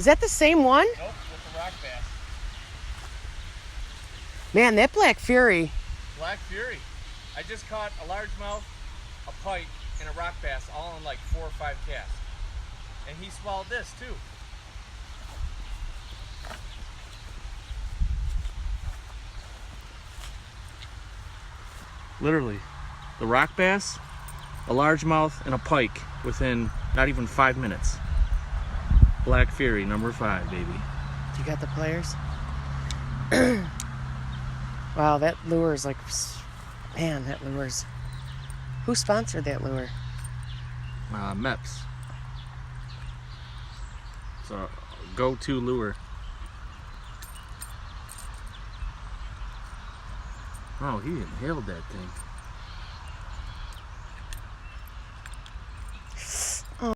Is that the same one? Nope, with the rock bass. Man, that Black Fury. Black Fury. I just caught a largemouth, a pike, and a rock bass all in like 4 or 5 casts. And he swallowed this too. Literally, the rock bass, a largemouth, and a pike within not even 5 minutes. Black Fury, number 5, baby. You got the players? Wow, that lure is like, man, that lure's. Who sponsored that lure? Meps. It's a go-to lure. Oh, he inhaled that thing.